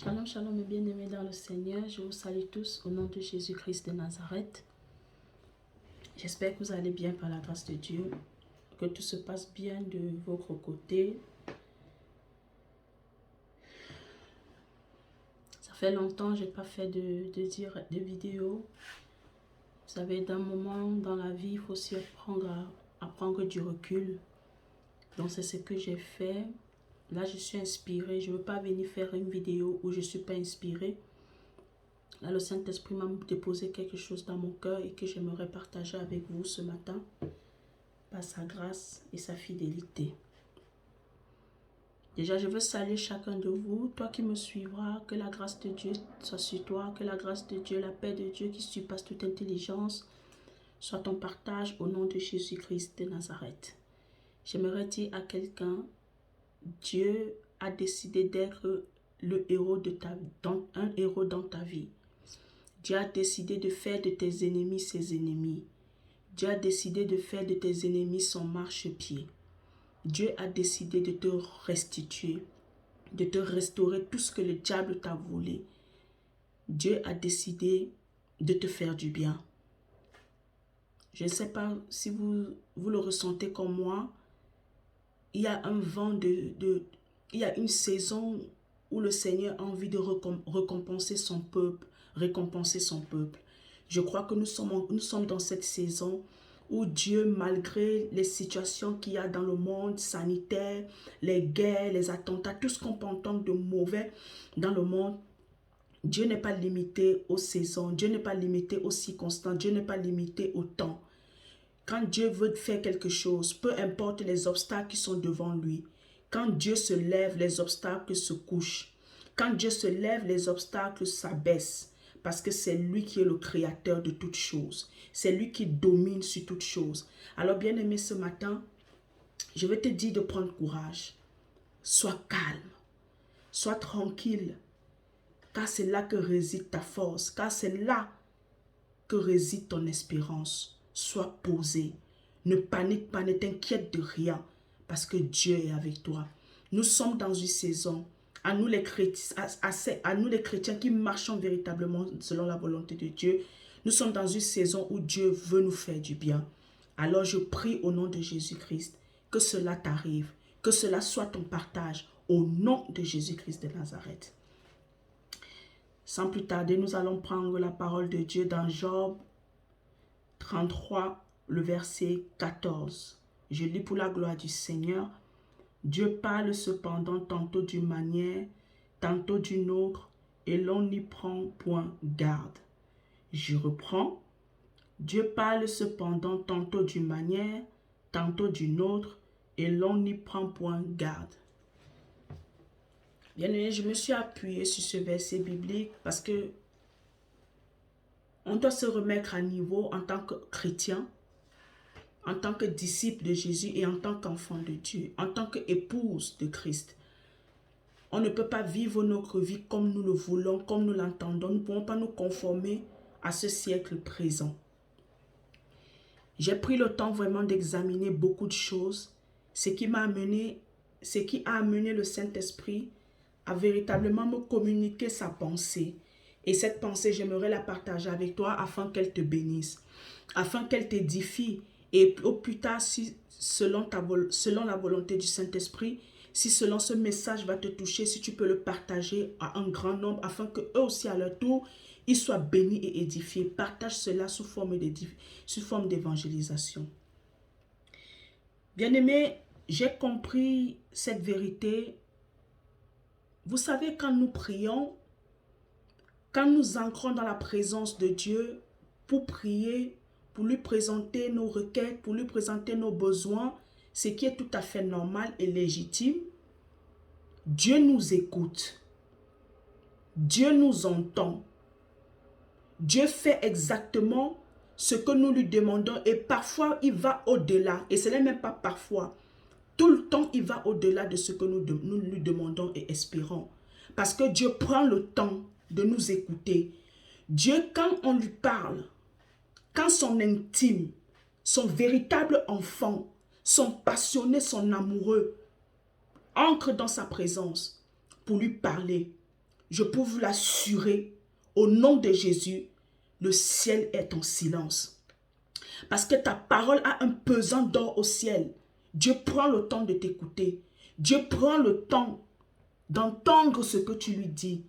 Shalom, shalom mes bien-aimés dans le Seigneur. Je vous salue tous au nom de Jésus-Christ de Nazareth. J'espère que vous allez bien par la grâce de Dieu, que tout se passe bien de votre côté. Ça fait longtemps que je n'ai pas fait de vidéo. Vous savez, d'un moment dans la vie, il faut aussi apprendre à prendre du recul. Donc c'est ce que j'ai fait. Là, je suis inspirée. Je ne veux pas venir faire une vidéo où je ne suis pas inspirée. Là, le Saint-Esprit m'a déposé quelque chose dans mon cœur et que j'aimerais partager avec vous ce matin par sa grâce et sa fidélité. Déjà, je veux saluer chacun de vous, toi qui me suivras, que la grâce de Dieu soit sur toi, que la grâce de Dieu, la paix de Dieu qui surpasse toute intelligence, soit ton partage au nom de Jésus-Christ de Nazareth. J'aimerais dire à quelqu'un, Dieu a décidé d'être le héros un héros dans ta vie. Dieu a décidé de faire de tes ennemis ses ennemis. Dieu a décidé de faire de tes ennemis son marchepied. Dieu a décidé de te restituer, de te restaurer tout ce que le diable t'a volé. Dieu a décidé de te faire du bien. Je ne sais pas si vous le ressentez comme moi. Il y a un vent il y a une saison où le Seigneur a envie de récompenser son peuple, Je crois que nous sommes dans cette saison où Dieu, malgré les situations qu'il y a dans le monde sanitaire, les guerres, les attentats, tout ce qu'on peut entendre de mauvais dans le monde, Dieu n'est pas limité aux saisons, Dieu n'est pas limité aux circonstances, Dieu n'est pas limité au temps. Quand Dieu veut faire quelque chose, peu importe les obstacles qui sont devant lui, quand Dieu se lève, les obstacles se couchent. Quand Dieu se lève, les obstacles s'abaissent. Parce que c'est lui qui est le créateur de toutes choses. C'est lui qui domine sur toutes choses. Alors bien aimé, ce matin, je vais te dire de prendre courage. Sois calme. Sois tranquille. Car c'est là que réside ta force. Car c'est là que réside ton espérance. Sois posé. Ne panique pas, ne t'inquiète de rien. Parce que Dieu est avec toi. Nous sommes dans une saison. À nous les chrétiens qui marchons véritablement selon la volonté de Dieu. Nous sommes dans une saison où Dieu veut nous faire du bien. Alors je prie au nom de Jésus-Christ que cela t'arrive. Que cela soit ton partage au nom de Jésus-Christ de Nazareth. Sans plus tarder, nous allons prendre la parole de Dieu dans Job 33, le verset 14. Je lis pour la gloire du Seigneur. Dieu parle cependant tantôt d'une manière, tantôt d'une autre, et l'on n'y prend point garde. Je reprends. Dieu parle cependant tantôt d'une manière, tantôt d'une autre, et l'on n'y prend point garde. Bien aimé, je me suis appuyé sur ce verset biblique parce que on doit se remettre à niveau en tant que chrétien, en tant que disciple de Jésus et en tant qu'enfant de Dieu, en tant qu'épouse de Christ. On ne peut pas vivre notre vie comme nous le voulons, comme nous l'entendons. Nous ne pouvons pas nous conformer à ce siècle présent. J'ai pris le temps vraiment d'examiner beaucoup de choses, ce qui a amené le Saint-Esprit à véritablement me communiquer sa pensée. Et cette pensée, j'aimerais la partager avec toi afin qu'elle te bénisse, afin qu'elle t'édifie. Et au plus tard, si selon la volonté du Saint-Esprit, si selon ce message va te toucher, si tu peux le partager à un grand nombre, afin qu'eux aussi à leur tour, ils soient bénis et édifiés. Partage cela sous forme d'évangélisation. Bien-aimés, j'ai compris cette vérité. Vous savez, quand nous prions, quand nous entrons dans la présence de Dieu pour prier, pour lui présenter nos requêtes, pour lui présenter nos besoins, ce qui est tout à fait normal et légitime, Dieu nous écoute. Dieu nous entend. Dieu fait exactement ce que nous lui demandons et parfois il va au-delà. Et ce n'est même pas parfois. Tout le temps, il va au-delà de ce que nous lui demandons et espérons. Parce que Dieu prend le temps de nous écouter. Dieu, quand on lui parle, quand son intime, son véritable enfant, son passionné, son amoureux, entre dans sa présence pour lui parler, je peux vous l'assurer, au nom de Jésus, le ciel est en silence. Parce que ta parole a un pesant d'or au ciel. Dieu prend le temps de t'écouter. Dieu prend le temps d'entendre ce que tu lui dis.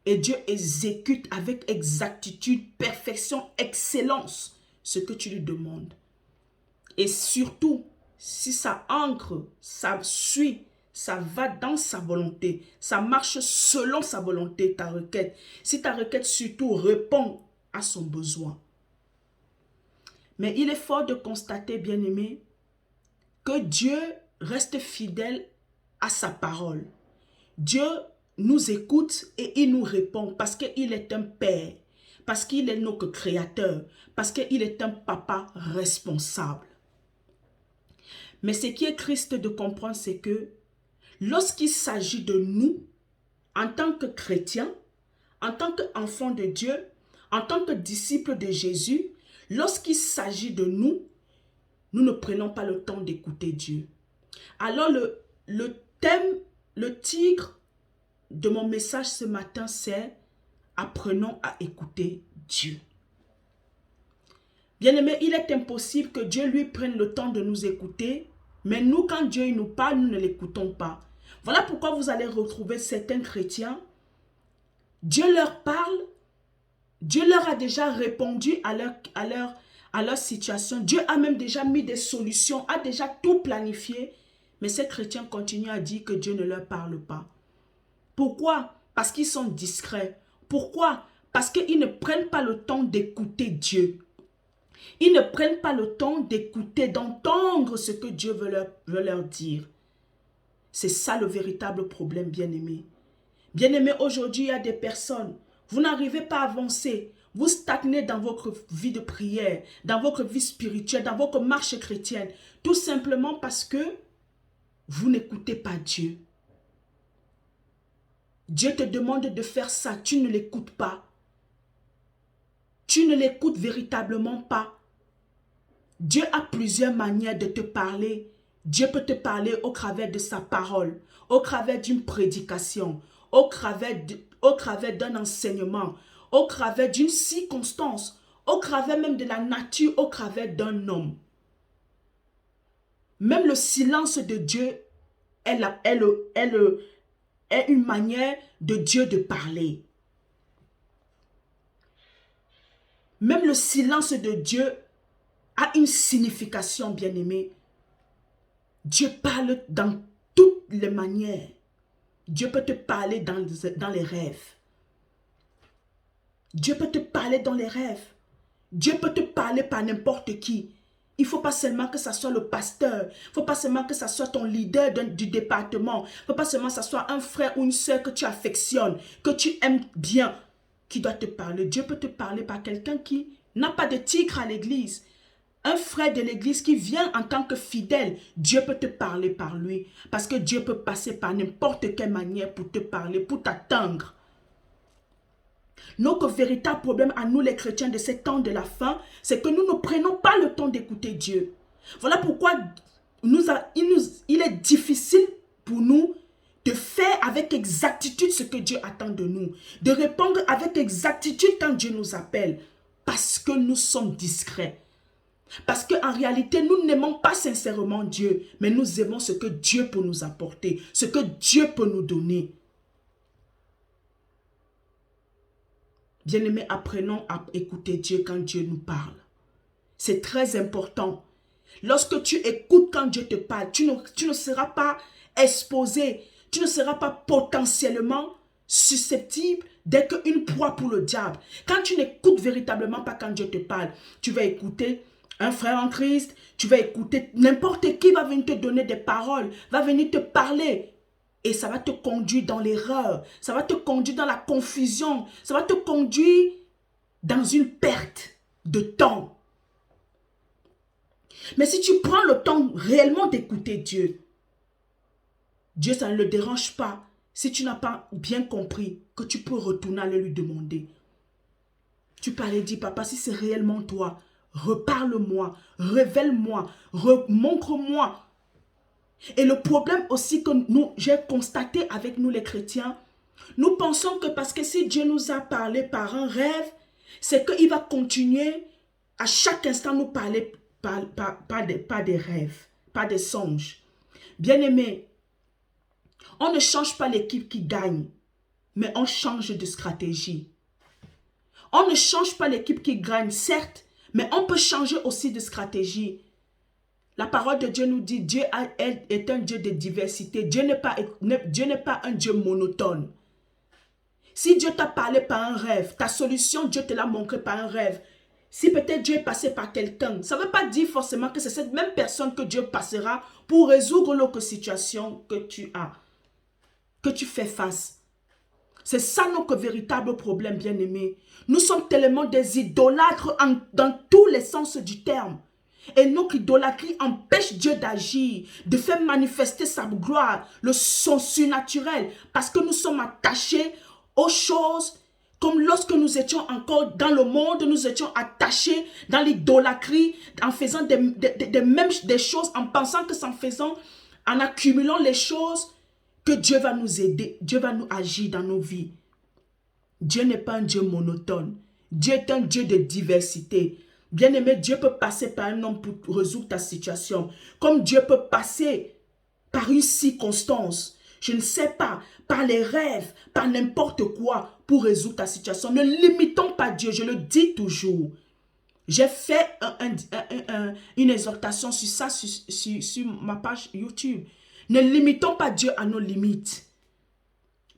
Et Dieu exécute avec exactitude, perfection, excellence ce que tu lui demandes. Et surtout, si ça ancre, ça suit, ça va dans sa volonté, ça marche selon sa volonté, ta requête. Si ta requête surtout répond à son besoin. Mais il est fort de constater, bien-aimé, que Dieu reste fidèle à sa parole. Dieu nous écoute et il nous répond parce qu'il est un père, parce qu'il est notre créateur, parce qu'il est un papa responsable. Mais ce qui est triste de comprendre, c'est que lorsqu'il s'agit de nous, en tant que chrétiens, en tant qu'enfants de Dieu, en tant que disciples de Jésus, lorsqu'il s'agit de nous, nous ne prenons pas le temps d'écouter Dieu. Alors le thème, le titre de mon message ce matin, c'est « Apprenons à écouter Dieu ». Bien-aimé, il est impossible que Dieu lui prenne le temps de nous écouter, mais nous, quand Dieu nous parle, nous ne l'écoutons pas. Voilà pourquoi vous allez retrouver certains chrétiens, Dieu leur parle, Dieu leur a déjà répondu à leur situation. Dieu a même déjà mis des solutions, a déjà tout planifié. Mais ces chrétiens continuent à dire que Dieu ne leur parle pas. Pourquoi? Parce qu'ils sont discrets. Pourquoi? Parce qu'ils ne prennent pas le temps d'écouter Dieu. Ils ne prennent pas le temps d'écouter, d'entendre ce que Dieu veut leur dire. C'est ça le véritable problème, bien-aimé. Bien-aimé, aujourd'hui, il y a des personnes, vous n'arrivez pas à avancer. Vous stagnez dans votre vie de prière, dans votre vie spirituelle, dans votre marche chrétienne. Tout simplement parce que vous n'écoutez pas Dieu. Dieu te demande de faire ça, tu ne l'écoutes pas. Tu ne l'écoutes véritablement pas. Dieu a plusieurs manières de te parler. Dieu peut te parler au travers de sa parole, au travers d'une prédication, au travers d'un enseignement, au travers d'une circonstance, au travers même de la nature, au travers d'un homme. Même le silence de Dieu est une manière de Dieu de parler. Même le silence de Dieu a une signification, bien-aimé. Dieu parle dans toutes les manières. Dieu peut te parler dans les rêves. Dieu peut te parler dans les rêves. Dieu peut te parler par n'importe qui. Il ne faut pas seulement que ce soit le pasteur. Il ne faut pas seulement que ce soit ton leader du département. Il ne faut pas seulement que ce soit un frère ou une soeur que tu affectionnes, que tu aimes bien, qui doit te parler. Dieu peut te parler par quelqu'un qui n'a pas de titre à l'église. Un frère de l'église qui vient en tant que fidèle, Dieu peut te parler par lui. Parce que Dieu peut passer par n'importe quelle manière pour te parler, pour t'atteindre. Notre véritable problème à nous les chrétiens de ces temps de la fin, c'est que nous ne prenons pas le temps d'écouter Dieu. Voilà pourquoi il est difficile pour nous de faire avec exactitude ce que Dieu attend de nous. De répondre avec exactitude quand Dieu nous appelle. Parce que nous sommes discrets. Parce qu'en réalité, nous n'aimons pas sincèrement Dieu, mais nous aimons ce que Dieu peut nous apporter, ce que Dieu peut nous donner. Bien-aimés, apprenons à écouter Dieu quand Dieu nous parle. C'est très important. Lorsque tu écoutes quand Dieu te parle, tu ne seras pas exposé, tu ne seras pas potentiellement susceptible d'être une proie pour le diable. Quand tu n'écoutes véritablement pas quand Dieu te parle, tu vas écouter un frère en Christ, tu vas écouter n'importe qui va venir te donner des paroles, va venir te parler. Et ça va te conduire dans l'erreur, ça va te conduire dans la confusion, ça va te conduire dans une perte de temps. Mais si tu prends le temps réellement d'écouter Dieu, Dieu, ça ne le dérange pas. Si tu n'as pas bien compris que tu peux retourner à lui demander. Tu peux aller dire, papa, si c'est réellement toi, reparle-moi, révèle-moi, montre-moi. Et le problème aussi que j'ai constaté avec nous les chrétiens, Nous pensons que parce que si Dieu nous a parlé par un rêve, c'est qu'il va continuer à chaque instant nous parler pas des rêves, pas des songes. Bien-aimés, on ne change pas l'équipe qui gagne, mais on change de stratégie. On ne change pas l'équipe qui gagne, certes, mais on peut changer aussi de stratégie. La parole de Dieu nous dit, Dieu est un Dieu de diversité. Dieu n'est pas un Dieu monotone. Si Dieu t'a parlé par un rêve, ta solution, Dieu te l'a montré par un rêve. Si peut-être Dieu est passé par quelqu'un, ça ne veut pas dire forcément que c'est cette même personne que Dieu passera pour résoudre l'autre situation que tu as, que tu fais face. C'est ça notre véritable problème, bien-aimés. Nous sommes tellement des idolâtres dans tous les sens du terme. Et notre idolâtrie empêche Dieu d'agir, de faire manifester sa gloire, son surnaturel, parce que nous sommes attachés aux choses, comme lorsque nous étions encore dans le monde, nous étions attachés dans l'idolâtrie, en faisant des choses, en pensant que c'est en faisant, en accumulant les choses, que Dieu va nous aider, Dieu va nous agir dans nos vies. Dieu n'est pas un Dieu monotone. Dieu est un Dieu de diversité. Bien-aimé, Dieu peut passer par un homme pour résoudre ta situation. Comme Dieu peut passer par une circonstance, je ne sais pas, par les rêves, par n'importe quoi pour résoudre ta situation. Ne limitons pas Dieu, je le dis toujours. J'ai fait une exhortation sur ça, sur ma page YouTube. Ne limitons pas Dieu à nos limites.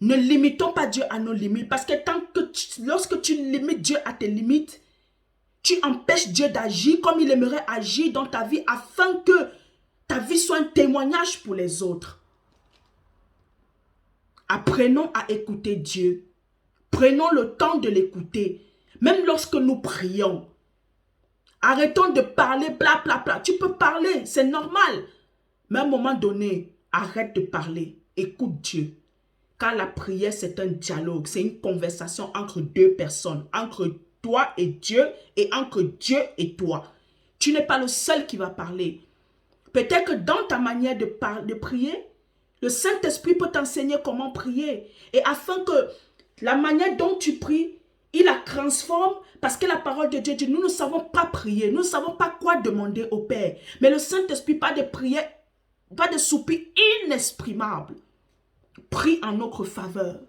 Ne limitons pas Dieu à nos limites. Parce que lorsque tu limites Dieu à tes limites, tu empêches Dieu d'agir comme il aimerait agir dans ta vie afin que ta vie soit un témoignage pour les autres. Apprenons à écouter Dieu. Prenons le temps de l'écouter. Même lorsque nous prions. Arrêtons de parler bla bla bla. Tu peux parler, c'est normal. Mais à un moment donné, arrête de parler. Écoute Dieu. Car la prière, c'est un dialogue. C'est une conversation entre deux personnes. Entre toi et Dieu et entre Dieu et toi. Tu n'es pas le seul qui va parler. Peut-être que dans ta manière de prier, le Saint-Esprit peut t'enseigner comment prier. Et afin que la manière dont tu pries, il la transforme parce que la parole de Dieu dit, nous ne savons pas prier, nous ne savons pas quoi demander au Père. Mais le Saint-Esprit, pas de prière, pas de soupir inexprimable, prie en notre faveur.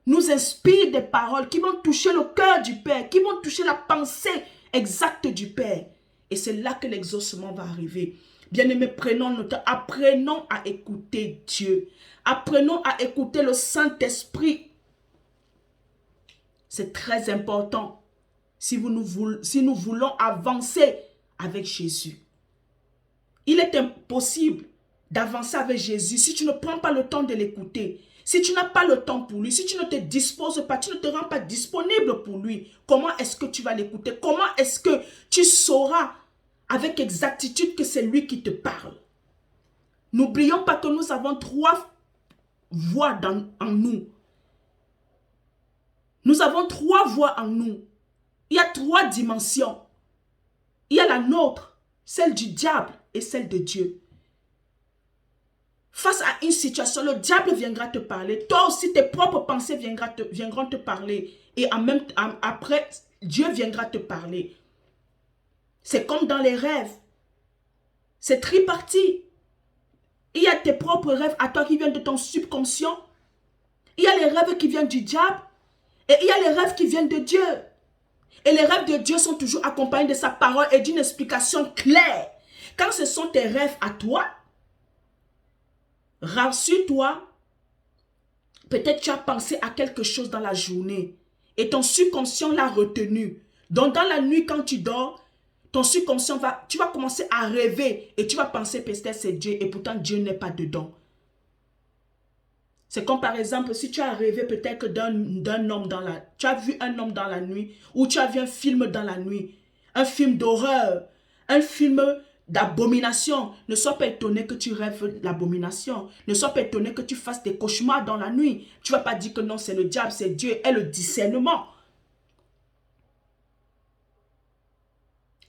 Nous inspire des paroles qui vont toucher le cœur du Père, qui vont toucher la pensée exacte du Père. Et c'est là que l'exaucement va arriver. Bien-aimés, prenons notre temps, apprenons à écouter Dieu. Apprenons à écouter le Saint-Esprit. C'est très important si nous voulons avancer avec Jésus. Il est impossible d'avancer avec Jésus si tu ne prends pas le temps de l'écouter. Si tu n'as pas le temps pour lui, si tu ne te disposes pas, tu ne te rends pas disponible pour lui, comment est-ce que tu vas l'écouter? Comment est-ce que tu sauras avec exactitude que c'est lui qui te parle? N'oublions pas que nous avons 3 voix en nous. Nous avons 3 voix en nous. Il y a 3 dimensions. Il y a la nôtre, celle du diable et celle de Dieu. Face à une situation, le diable viendra te parler. Toi aussi, tes propres pensées viendront te parler. Et après, Dieu viendra te parler. C'est comme dans les rêves. C'est tripartite. Il y a tes propres rêves à toi qui viennent de ton subconscient. Il y a les rêves qui viennent du diable. Et il y a les rêves qui viennent de Dieu. Et les rêves de Dieu sont toujours accompagnés de sa parole et d'une explication claire. Quand ce sont tes rêves à toi, rassure-toi, peut-être tu as pensé à quelque chose dans la journée et ton subconscient l'a retenu. Donc dans la nuit quand tu dors, ton subconscient tu vas commencer à rêver et tu vas penser peut-être c'est Dieu et pourtant Dieu n'est pas dedans. C'est comme par exemple si tu as rêvé peut-être d'un homme tu as vu un homme dans la nuit ou tu as vu un film dans la nuit, un film d'horreur, un film d'abomination. Ne sois pas étonné que tu rêves l'abomination. Ne sois pas étonné que tu fasses des cauchemars dans la nuit. Tu ne vas pas dire que non, c'est le diable, c'est Dieu et le discernement.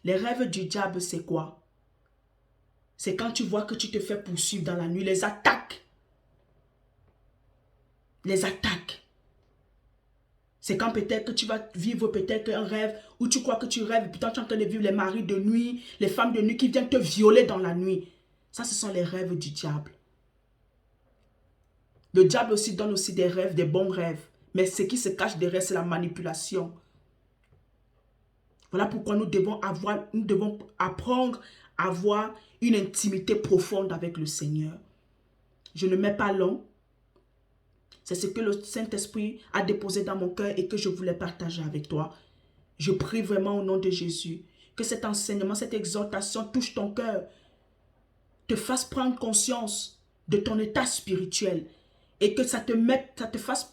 Les rêves du diable, c'est quoi? C'est quand tu vois que tu te fais poursuivre dans la nuit, les attaques. les attaques. C'est quand peut-être que tu vas vivre peut-être un rêve où tu crois que tu rêves, pourtant tu es en train de vivre les maris de nuit, les femmes de nuit qui viennent te violer dans la nuit. Ça, ce sont les rêves du diable. Le diable aussi donne aussi des rêves, des bons rêves. Mais ce qui se cache derrière, c'est la manipulation. Voilà pourquoi nous devons apprendre à avoir une intimité profonde avec le Seigneur. Je ne mets pas long. C'est ce que le Saint-Esprit a déposé dans mon cœur et que je voulais partager avec toi. Je prie vraiment au nom de Jésus que cet enseignement, cette exhortation touche ton cœur, te fasse prendre conscience de ton état spirituel et que ça te fasse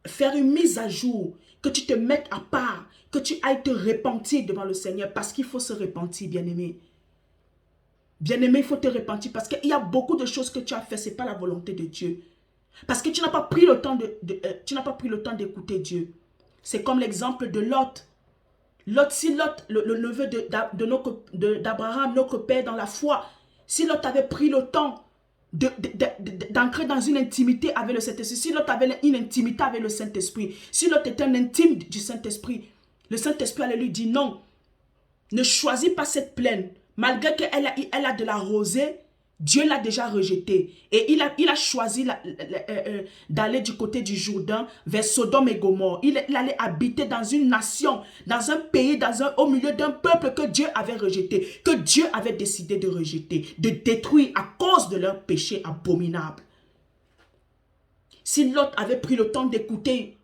faire une mise à jour, que tu te mettes à part, que tu ailles te repentir devant le Seigneur parce qu'il faut se repentir, bien-aimé. Bien-aimé, il faut te repentir parce qu'il y a beaucoup de choses que tu as fait, ce n'est pas la volonté de Dieu. Parce que tu n'as pas pris le temps d'écouter Dieu. C'est comme l'exemple de Lot. Si Lot, le neveu d'Abraham, notre père dans la foi, si Lot avait pris le temps d'entrer dans une intimité avec le Saint-Esprit, si Lot avait une intimité avec le Saint-Esprit, si Lot était un intime du Saint-Esprit, le Saint-Esprit allait lui dire non, ne choisis pas cette plaine. Malgré qu'elle a de la rosée, Dieu l'a déjà rejetée. Et il a choisi d'aller du côté du Jourdain vers Sodome et Gomorrhe. Il allait habiter dans une nation, dans un pays, au milieu d'un peuple que Dieu avait rejeté, que Dieu avait décidé de rejeter, de détruire à cause de leur péché abominable. Si Lot avait pris le temps d'écouter,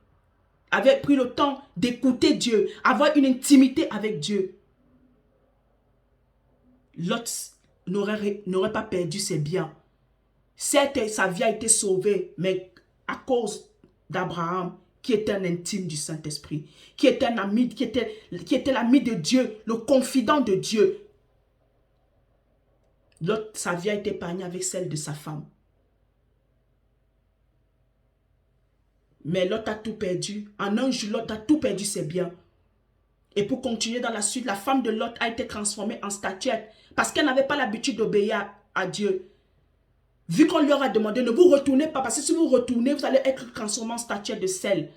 Dieu, avoir une intimité avec Dieu, Lot n'aurait pas perdu ses biens. Certes, sa vie a été sauvée, mais à cause d'Abraham, qui était un intime du Saint-Esprit, qui était un ami, qui était l'ami de Dieu, le confident de Dieu. Lot, sa vie a été épargnée avec celle de sa femme. Mais Lot a tout perdu. En un jour, Lot a tout perdu ses biens. Et pour continuer dans la suite, la femme de Lot a été transformée en statuette parce qu'elle n'avait pas l'habitude d'obéir à Dieu. Vu qu'on leur a demandé, ne vous retournez pas parce que si vous retournez, vous allez être transformé en statuette de sel.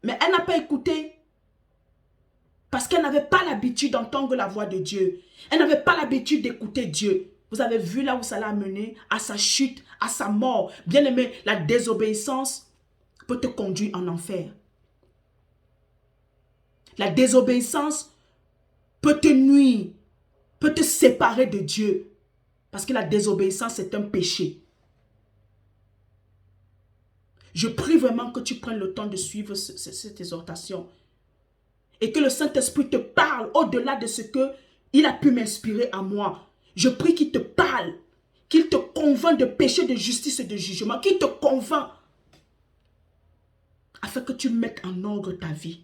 Mais elle n'a pas écouté parce qu'elle n'avait pas l'habitude d'entendre la voix de Dieu. Elle n'avait pas l'habitude d'écouter Dieu. Vous avez vu là où ça l'a amené à sa chute, à sa mort. Bien aimé, la désobéissance peut te conduire en enfer. La désobéissance peut te nuire, peut te séparer de Dieu. Parce que la désobéissance, c'est un péché. Je prie vraiment que tu prennes le temps de suivre cette exhortation. Et que le Saint-Esprit te parle au-delà de ce qu'il a pu m'inspirer à moi. Je prie qu'il te parle, qu'il te convainc de péché, de justice et de jugement, qu'il te convainc afin que tu mettes en ordre ta vie.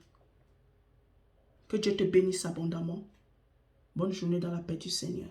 Que Dieu te bénisse abondamment. Bonne journée dans la paix du Seigneur.